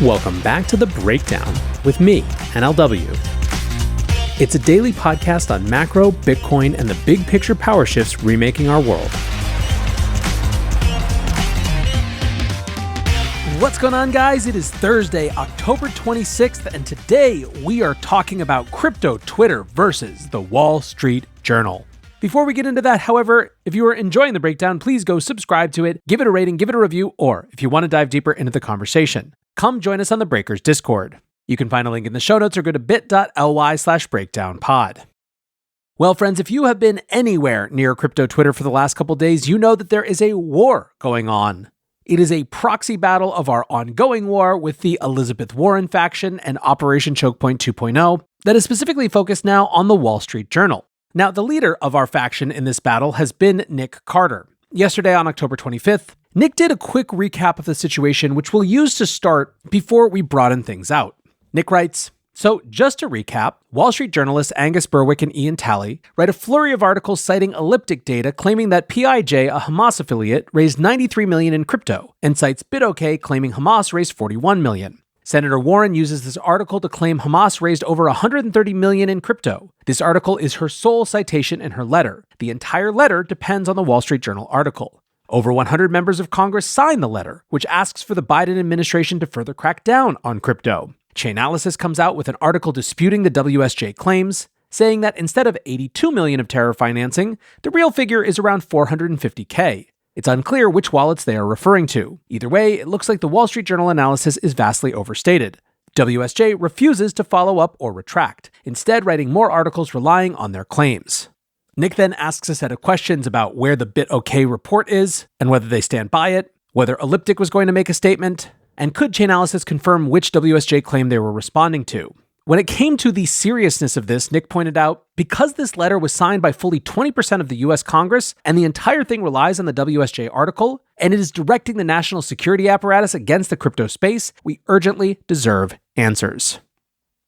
Welcome back to The Breakdown with me, NLW. It's a daily podcast on macro, Bitcoin, and the big picture power shifts remaking our world. What's going on, guys? It is Thursday, October 26th, and today we are talking about crypto Twitter versus the Wall Street Journal. Before we get into that, however, if you are enjoying The Breakdown, please go subscribe to it, give it a rating, give it a review, or if you want to dive deeper into the conversation, come join us on the Breakers Discord. You can find a link in the show notes or go to bit.ly/breakdownpod. Well, friends, if you have been anywhere near crypto Twitter for the last couple days, you know that there is a war going on. It is a proxy battle of our ongoing war with the Elizabeth Warren faction and Operation Choke Point 2.0 that is specifically focused now on the Wall Street Journal. Now, the leader of our faction in this battle has been Nick Carter. Yesterday on October 25th, Nick did a quick recap of the situation, which we'll use to start before we broaden things out. Nick writes, so just to recap, Wall Street journalists Angus Berwick and Ian Talley write a flurry of articles citing Elliptic data claiming that PIJ, a Hamas affiliate, raised $93 million in crypto, and cites BitOK claiming Hamas raised $41 million. Senator Warren uses this article to claim Hamas raised over $130 million in crypto. This article is her sole citation in her letter. The entire letter depends on the Wall Street Journal article. Over 100 members of Congress signed the letter, which asks for the Biden administration to further crack down on crypto. Chainalysis comes out with an article disputing the WSJ claims, saying that instead of $82 million of terror financing, the real figure is around $450K. It's unclear which wallets they are referring to. Either way, it looks like the Wall Street Journal analysis is vastly overstated. WSJ refuses to follow up or retract, instead writing more articles relying on their claims. Nick then asks a set of questions about where the BitOK report is, and whether they stand by it, whether Elliptic was going to make a statement, and could Chainalysis confirm which WSJ claim they were responding to. When it came to the seriousness of this, Nick pointed out, because this letter was signed by fully 20% of the US Congress, and the entire thing relies on the WSJ article, and it is directing the national security apparatus against the crypto space, we urgently deserve answers.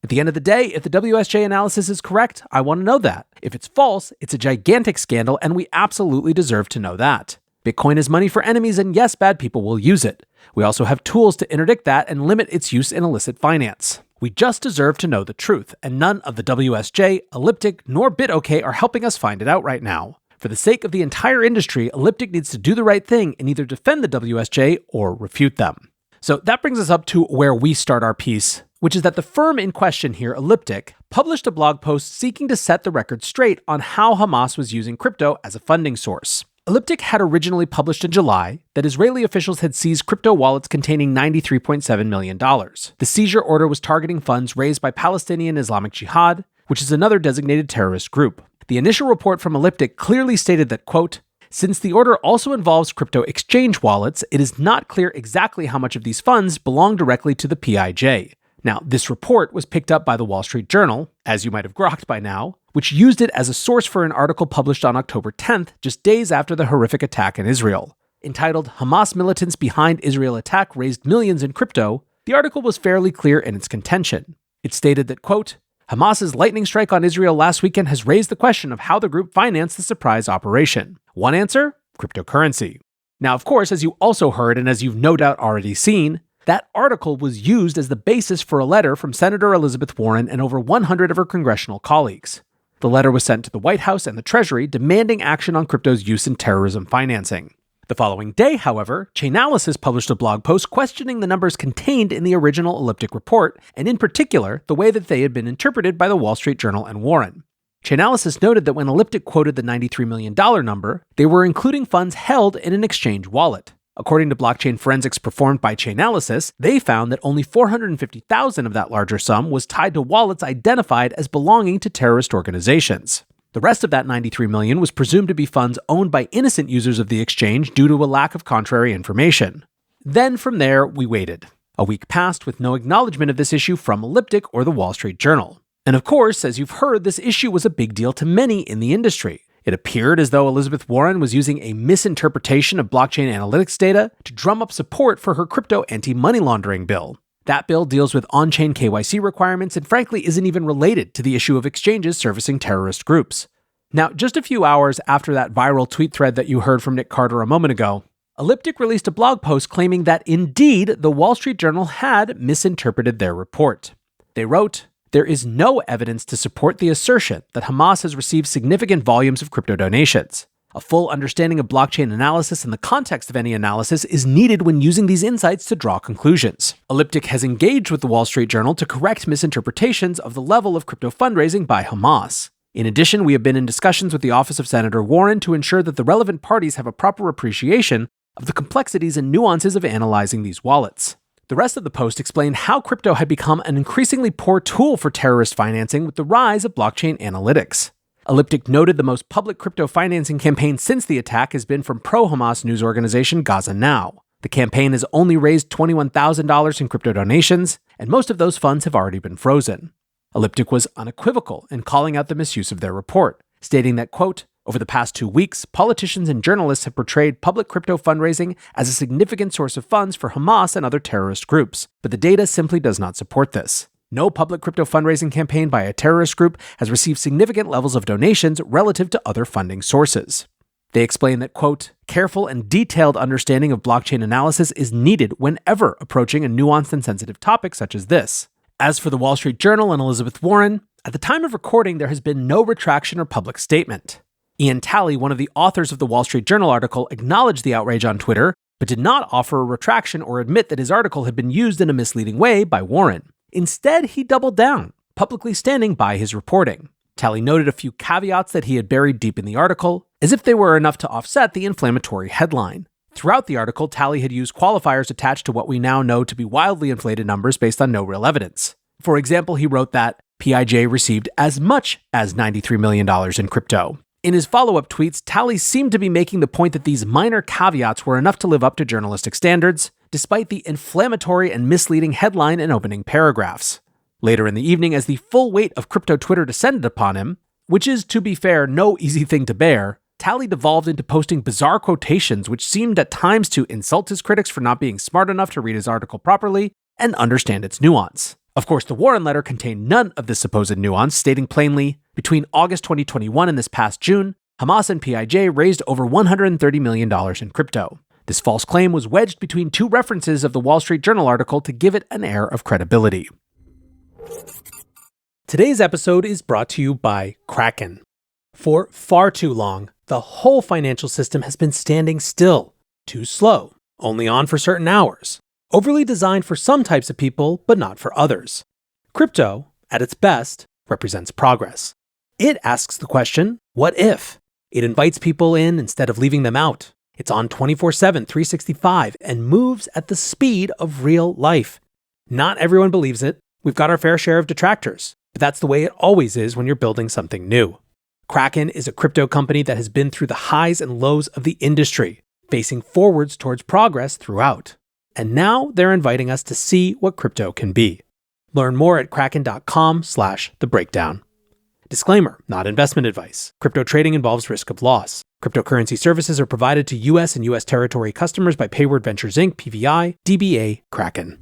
At the end of the day, if the WSJ analysis is correct, I want to know that. If it's false, it's a gigantic scandal, and we absolutely deserve to know that. Bitcoin is money for enemies, and yes, bad people will use it. We also have tools to interdict that and limit its use in illicit finance. We just deserve to know the truth, and none of the WSJ, Elliptic, nor BitOK are helping us find it out right now. For the sake of the entire industry, Elliptic needs to do the right thing and either defend the WSJ or refute them. So that brings us up to where we start our piece, which is that the firm in question here, Elliptic, published a blog post seeking to set the record straight on how Hamas was using crypto as a funding source. Elliptic had originally published in July that Israeli officials had seized crypto wallets containing $93.7 million. The seizure order was targeting funds raised by Palestinian Islamic Jihad, which is another designated terrorist group. The initial report from Elliptic clearly stated that, quote, since the order also involves crypto exchange wallets, it is not clear exactly how much of these funds belong directly to the PIJ. Now, this report was picked up by the Wall Street Journal, as you might have grokked by now, which used it as a source for an article published on October 10th, just days after the horrific attack in Israel. Entitled, Hamas Militants Behind Israel Attack Raised Millions in Crypto, the article was fairly clear in its contention. It stated that, quote, Hamas's lightning strike on Israel last weekend has raised the question of how the group financed the surprise operation. One answer? Cryptocurrency. Now, of course, as you also heard and as you've no doubt already seen, that article was used as the basis for a letter from Senator Elizabeth Warren and over 100 of her congressional colleagues. The letter was sent to the White House and the Treasury demanding action on crypto's use in terrorism financing. The following day, however, Chainalysis published a blog post questioning the numbers contained in the original Elliptic report, and in particular, the way that they had been interpreted by the Wall Street Journal and Warren. Chainalysis noted that when Elliptic quoted the $93 million number, they were including funds held in an exchange wallet. According to blockchain forensics performed by Chainalysis, they found that only $450,000 of that larger sum was tied to wallets identified as belonging to terrorist organizations. The rest of that $93 million was presumed to be funds owned by innocent users of the exchange due to a lack of contrary information. Then from there, we waited. A week passed with no acknowledgement of this issue from Elliptic or the Wall Street Journal. And of course, as you've heard, this issue was a big deal to many in the industry. It appeared as though Elizabeth Warren was using a misinterpretation of blockchain analytics data to drum up support for her crypto anti-money laundering bill. That bill deals with on-chain KYC requirements and frankly isn't even related to the issue of exchanges servicing terrorist groups. Now, just a few hours after that viral tweet thread that you heard from Nick Carter a moment ago, Elliptic released a blog post claiming that indeed the Wall Street Journal had misinterpreted their report. They wrote, "There is no evidence to support the assertion that Hamas has received significant volumes of crypto donations. A full understanding of blockchain analysis and the context of any analysis is needed when using these insights to draw conclusions." Elliptic has engaged with the Wall Street Journal to correct misinterpretations of the level of crypto fundraising by Hamas. In addition, we have been in discussions with the Office of Senator Warren to ensure that the relevant parties have a proper appreciation of the complexities and nuances of analyzing these wallets. The rest of the post explained how crypto had become an increasingly poor tool for terrorist financing with the rise of blockchain analytics. Elliptic noted the most public crypto financing campaign since the attack has been from pro-Hamas news organization Gaza Now. The campaign has only raised $21,000 in crypto donations, and most of those funds have already been frozen. Elliptic was unequivocal in calling out the misuse of their report, stating that, quote, "Over the past 2 weeks, politicians and journalists have portrayed public crypto fundraising as a significant source of funds for Hamas and other terrorist groups, but the data simply does not support this. No public crypto fundraising campaign by a terrorist group has received significant levels of donations relative to other funding sources." They explain that, quote, "Careful and detailed understanding of blockchain analysis is needed whenever approaching a nuanced and sensitive topic such as this. As for the Wall Street Journal and Elizabeth Warren, at the time of recording, there has been no retraction or public statement. Ian Talley, one of the authors of the Wall Street Journal article, acknowledged the outrage on Twitter, but did not offer a retraction or admit that his article had been used in a misleading way by Warren. Instead, he doubled down, publicly standing by his reporting. Talley noted a few caveats that he had buried deep in the article, as if they were enough to offset the inflammatory headline. Throughout the article, Talley had used qualifiers attached to what we now know to be wildly inflated numbers based on no real evidence. For example, he wrote that PIJ received as much as $93 million in crypto. In his follow-up tweets, Talley seemed to be making the point that these minor caveats were enough to live up to journalistic standards, despite the inflammatory and misleading headline and opening paragraphs. Later in the evening, as the full weight of crypto Twitter descended upon him, which is, to be fair, no easy thing to bear, Talley devolved into posting bizarre quotations which seemed at times to insult his critics for not being smart enough to read his article properly and understand its nuance. Of course, the Warren letter contained none of this supposed nuance, stating plainly, between August 2021 and this past June, Hamas and PIJ raised over $130 million in crypto. This false claim was wedged between two references of the Wall Street Journal article to give it an air of credibility. Today's episode is brought to you by Kraken. For far too long, the whole financial system has been standing still, too slow, only on for certain hours, overly designed for some types of people, but not for others. Crypto, at its best, represents progress. It asks the question, what if? It invites people in instead of leaving them out. It's on 24/7, 365, and moves at the speed of real life. Not everyone believes it. We've got our fair share of detractors, but that's the way it always is when you're building something new. Kraken is a crypto company that has been through the highs and lows of the industry, facing forwards towards progress throughout. And now they're inviting us to see what crypto can be. Learn more at kraken.com/thebreakdown. Disclaimer, not investment advice. Crypto trading involves risk of loss. Cryptocurrency services are provided to U.S. and U.S. territory customers by Payward Ventures Inc., PVI, DBA, Kraken.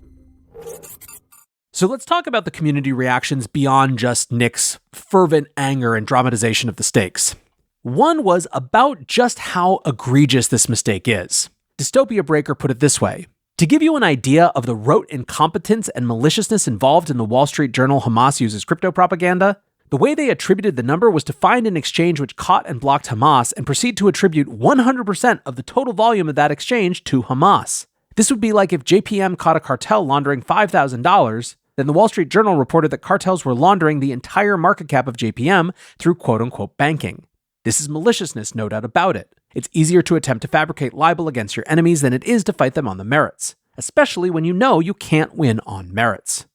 So let's talk about the community reactions beyond just Nick's fervent anger and dramatization of the stakes. One was about just how egregious this mistake is. Dystopia Breaker put it this way. To give you an idea of the rote incompetence and maliciousness involved in the Wall Street Journal Hamas uses crypto propaganda, the way they attributed the number was to find an exchange which caught and blocked Hamas and proceed to attribute 100% of the total volume of that exchange to Hamas. This would be like if JPM caught a cartel laundering $5,000, then the Wall Street Journal reported that cartels were laundering the entire market cap of JPM through quote-unquote banking. This is maliciousness, no doubt about it. It's easier to attempt to fabricate libel against your enemies than it is to fight them on the merits, especially when you know you can't win on merits.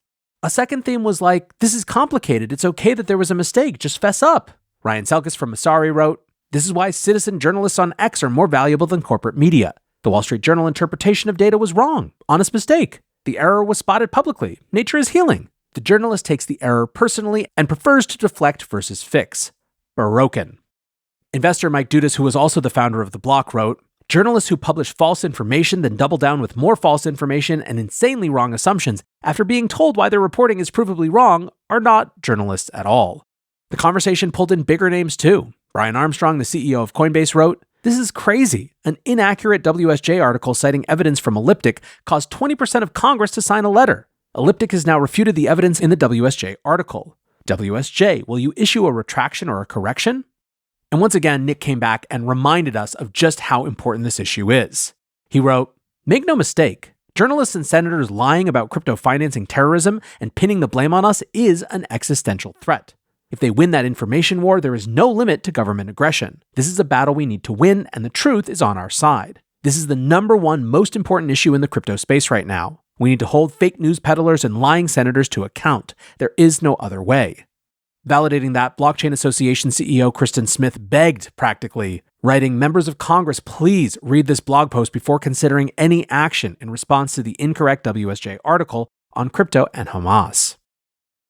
A second theme was like, this is complicated, it's okay that there was a mistake, just fess up. Ryan Selkis from Masari wrote, this is why citizen journalists on X are more valuable than corporate media. The Wall Street Journal interpretation of data was wrong, honest mistake. The error was spotted publicly. Nature is healing. The journalist takes the error personally and prefers to deflect versus fix. Broken. Investor Mike Dudas, who was also the founder of The Block, wrote, journalists who publish false information then double down with more false information and insanely wrong assumptions after being told why their reporting is provably wrong are not journalists at all. The conversation pulled in bigger names too. Brian Armstrong, the CEO of Coinbase, wrote, This is crazy. An inaccurate WSJ article citing evidence from Elliptic caused 20% of Congress to sign a letter. Elliptic has now refuted the evidence in the WSJ article. WSJ, will you issue a retraction or a correction? And once again, Nick came back and reminded us of just how important this issue is. He wrote, "Make no mistake, journalists and senators lying about crypto financing terrorism and pinning the blame on us is an existential threat. If they win that information war, there is no limit to government aggression. This is a battle we need to win, and the truth is on our side. This is the number one most important issue in the crypto space right now. We need to hold fake news peddlers and lying senators to account. There is no other way." Validating that, Blockchain Association CEO Kristen Smith begged, practically, writing, "Members of Congress, please read this blog post before considering any action in response to the incorrect WSJ article on crypto and Hamas."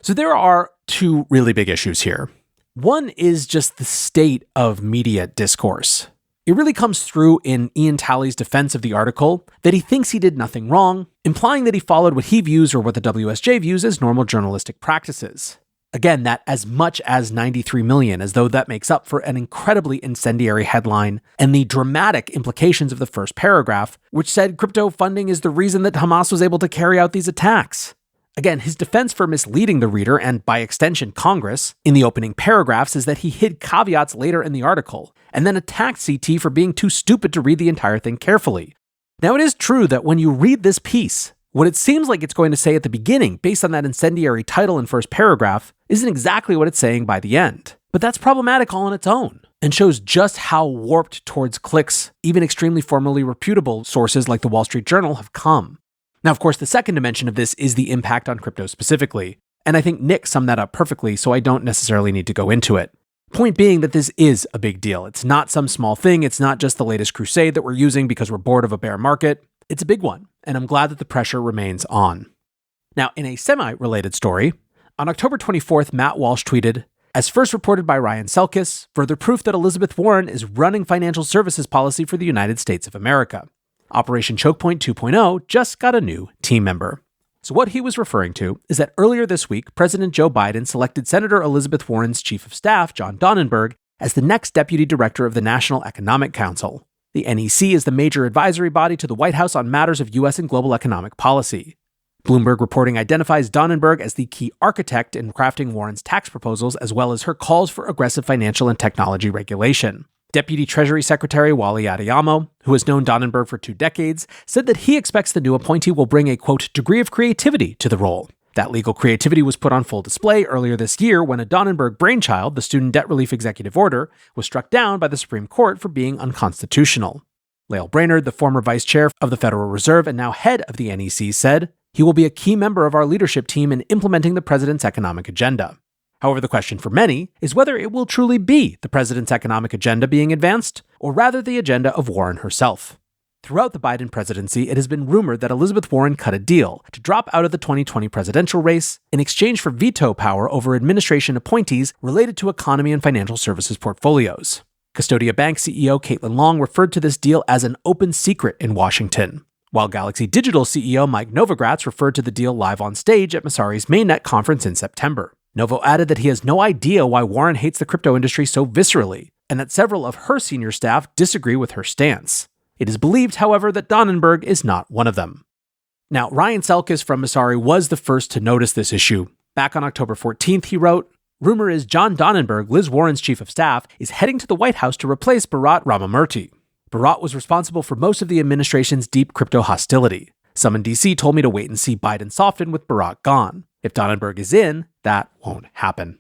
So there are two really big issues here. One is just the state of media discourse. It really comes through in Ian Talley's defense of the article that he thinks he did nothing wrong, implying that he followed what he views or what the WSJ views as normal journalistic practices. Again, that as much as 93 million, as though that makes up for an incredibly incendiary headline and the dramatic implications of the first paragraph, which said crypto funding is the reason that Hamas was able to carry out these attacks. Again, his defense for misleading the reader, and by extension Congress, in the opening paragraphs is that he hid caveats later in the article, and then attacked CT for being too stupid to read the entire thing carefully. Now, it is true that when you read this piece, what it seems like it's going to say at the beginning, based on that incendiary title and first paragraph, isn't exactly what it's saying by the end. But that's problematic all on its own, and shows just how warped towards clicks even extremely formally reputable sources like the Wall Street Journal have come. Now, of course, the second dimension of this is the impact on crypto specifically, and I think Nick summed that up perfectly, so I don't necessarily need to go into it. Point being that this is a big deal. It's not some small thing. It's not just the latest crusade that we're using because we're bored of a bear market. It's a big one, and I'm glad that the pressure remains on. Now, in a semi-related story, on October 24th, Matt Walsh tweeted, "As first reported by Ryan Selkis, further proof that Elizabeth Warren is running financial services policy for the United States of America. Operation Chokepoint 2.0 just got a new team member." So what he was referring to is that earlier this week, President Joe Biden selected Senator Elizabeth Warren's chief of staff, John Donenberg, as the next deputy director of the National Economic Council. The NEC is the major advisory body to the White House on matters of U.S. and global economic policy. Bloomberg reporting identifies Donenberg as the key architect in crafting Warren's tax proposals, as well as her calls for aggressive financial and technology regulation. Deputy Treasury Secretary Wally Adeyemo, who has known Donenberg for 2 decades, said that he expects the new appointee will bring a, quote, degree of creativity to the role. That legal creativity was put on full display earlier this year when a Donenberg brainchild, the Student Debt Relief Executive Order, was struck down by the Supreme Court for being unconstitutional. Lael Brainerd, the former vice chair of the Federal Reserve and now head of the NEC, said, "He will be a key member of our leadership team in implementing the president's economic agenda." However, the question for many is whether it will truly be the president's economic agenda being advanced, or rather the agenda of Warren herself. Throughout the Biden presidency, it has been rumored that Elizabeth Warren cut a deal to drop out of the 2020 presidential race in exchange for veto power over administration appointees related to economy and financial services portfolios. Custodia Bank CEO Caitlin Long referred to this deal as an open secret in Washington, while Galaxy Digital CEO Mike Novogratz referred to the deal live on stage at Messari's Mainnet conference in September. Novo added that he has no idea why Warren hates the crypto industry so viscerally, and that several of her senior staff disagree with her stance. It is believed, however, that Donenberg is not one of them. Now, Ryan Selkis from Messari was the first to notice this issue. Back on October 14th, he wrote, "Rumor is John Donenberg, Liz Warren's chief of staff, is heading to the White House to replace Bharat Ramamurthy. Bharat was responsible for most of the administration's deep crypto hostility. Some in DC told me to wait and see Biden soften with Bharat gone. If Donenberg is in, that won't happen."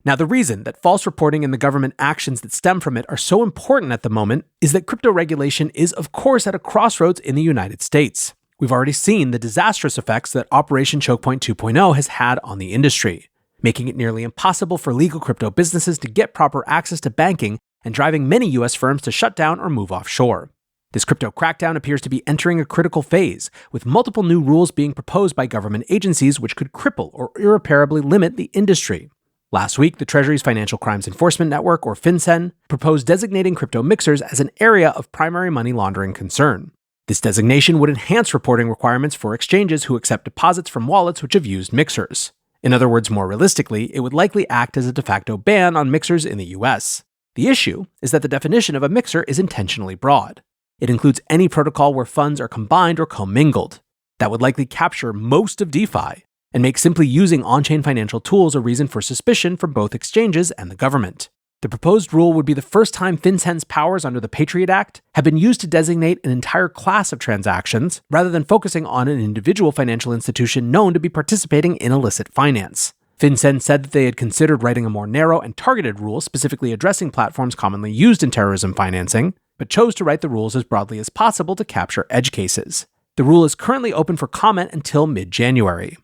Now, the reason that false reporting and the government actions that stem from it are so important at the moment is that crypto regulation is, of course, at a crossroads in the United States. We've already seen the disastrous effects that Operation Chokepoint 2.0 has had on the industry, making it nearly impossible for legal crypto businesses to get proper access to banking and driving many US firms to shut down or move offshore. This crypto crackdown appears to be entering a critical phase, with multiple new rules being proposed by government agencies which could cripple or irreparably limit the industry. Last week, the Treasury's Financial Crimes Enforcement Network, or FinCEN, proposed designating crypto mixers as an area of primary money laundering concern. This designation would enhance reporting requirements for exchanges who accept deposits from wallets which have used mixers. In other words, more realistically, it would likely act as a de facto ban on mixers in the US. The issue is that the definition of a mixer is intentionally broad. It includes any protocol where funds are combined or commingled. That would likely capture most of DeFi and make simply using on-chain financial tools a reason for suspicion from both exchanges and the government. The proposed rule would be the first time FinCEN's powers under the Patriot Act have been used to designate an entire class of transactions rather than focusing on an individual financial institution known to be participating in illicit finance. FinCEN said that they had considered writing a more narrow and targeted rule specifically addressing platforms commonly used in terrorism financing, but chose to write the rules as broadly as possible to capture edge cases. The rule is currently open for comment until mid-January.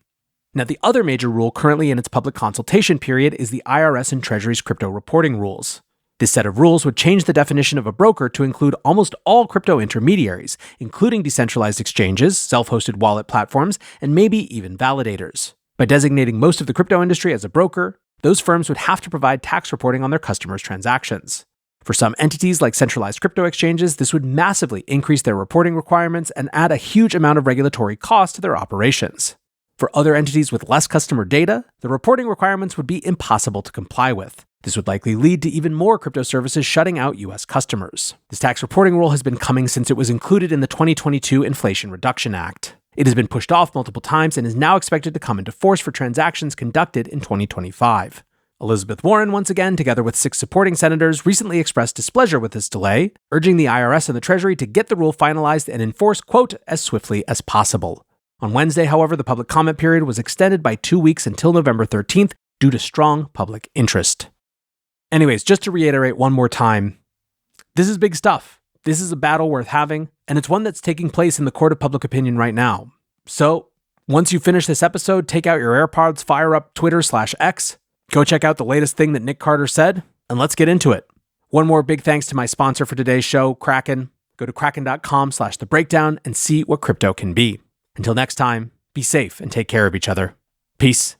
Now, the other major rule currently in its public consultation period is the IRS and Treasury's crypto reporting rules. This set of rules would change the definition of a broker to include almost all crypto intermediaries, including decentralized exchanges, self-hosted wallet platforms, and maybe even validators. By designating most of the crypto industry as a broker, those firms would have to provide tax reporting on their customers' transactions. For some entities like centralized crypto exchanges, this would massively increase their reporting requirements and add a huge amount of regulatory cost to their operations. For other entities with less customer data, the reporting requirements would be impossible to comply with. This would likely lead to even more crypto services shutting out US customers. This tax reporting rule has been coming since it was included in the 2022 Inflation Reduction Act. It has been pushed off multiple times and is now expected to come into force for transactions conducted in 2025. Elizabeth Warren, once again, together with 6 supporting senators, recently expressed displeasure with this delay, urging the IRS and the Treasury to get the rule finalized and enforced, quote, as swiftly as possible. On Wednesday, however, the public comment period was extended by 2 weeks until November 13th due to strong public interest. Anyways, just to reiterate one more time, this is big stuff. This is a battle worth having, and it's one that's taking place in the court of public opinion right now. So, once you finish this episode, take out your AirPods, fire up Twitter/X, go check out the latest thing that Nick Carter said, and let's get into it. One more big thanks to my sponsor for today's show, Kraken. Go to kraken.com/thebreakdown and see what crypto can be. Until next time, be safe and take care of each other. Peace.